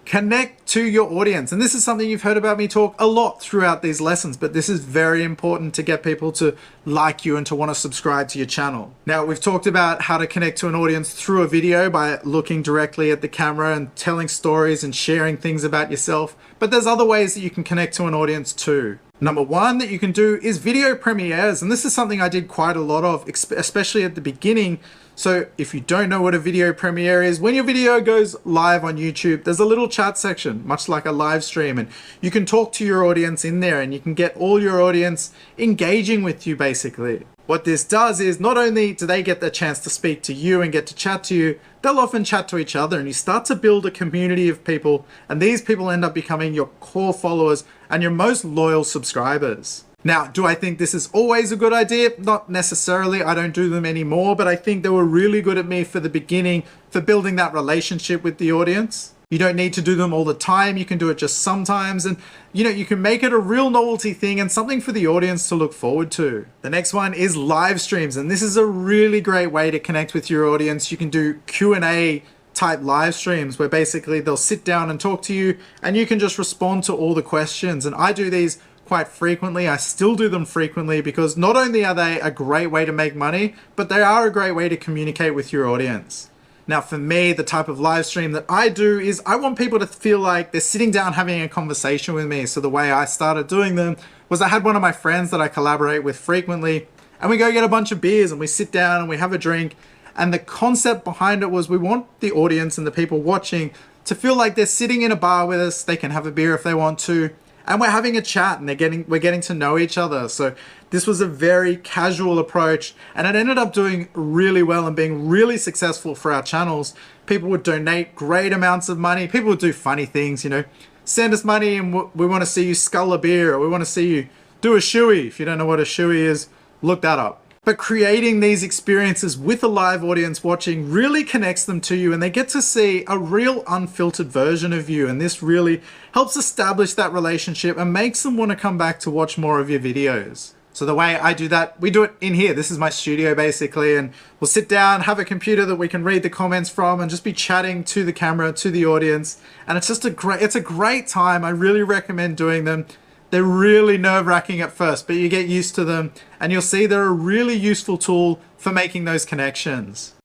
Connect to your audience. And this is something you've heard about me talk a lot throughout these lessons, but this is very important to get people to like you and to want to subscribe to your channel. Now, we've talked about how to connect to an audience through a video by looking directly at the camera and telling stories and sharing things about yourself, but there's other ways that you can connect to an audience too. Number one that you can do is video premieres, and this is something I did quite a lot of, especially at the beginning. So if you don't know what a video premiere is, when your video goes live on YouTube, there's a little chat section, much like a live stream, and you can talk to your audience in there and you can get all your audience engaging with you basically. What this does is not only do they get the chance to speak to you and get to chat to you, they'll often chat to each other and you start to build a community of people, and these people end up becoming your core followers and your most loyal subscribers. Now, do I think this is always a good idea? Not necessarily. I don't do them anymore, but I think they were really good at me for the beginning for building that relationship with the audience. You don't need to do them all the time. You can do it just sometimes, and you can make it a real novelty thing and something for the audience to look forward to. The next one is live streams, and this is a really great way to connect with your audience. You can do Q&A type live streams where basically they'll sit down and talk to you and you can just respond to all the questions. And I do these quite frequently. I still do them frequently because not only are they a great way to make money, but they are a great way to communicate with your audience. Now, for me, the type of live stream that I do is I want people to feel like they're sitting down having a conversation with me. So the way I started doing them was I had one of my friends that I collaborate with frequently, and we go get a bunch of beers and we sit down and we have a drink. And the concept behind it was we want the audience and the people watching to feel like they're sitting in a bar with us. They can have a beer if they want to, and we're having a chat and we're getting to know each other. So this was a very casual approach, and it ended up doing really well and being really successful for our channels. People would donate great amounts of money. People would do funny things, send us money and we want to see you scull a beer, or we want to see you do a shoey. If you don't know what a shoey is, look that up. But creating these experiences with a live audience watching really connects them to you, and they get to see a real unfiltered version of you. And this really helps establish that relationship and makes them want to come back to watch more of your videos. So the way I do that, we do it in here. This is my studio basically, and we'll sit down, have a computer that we can read the comments from and just be chatting to the camera, to the audience. And it's just a great time. I really recommend doing them. They're really nerve-wracking at first, but you get used to them and you'll see they're a really useful tool for making those connections.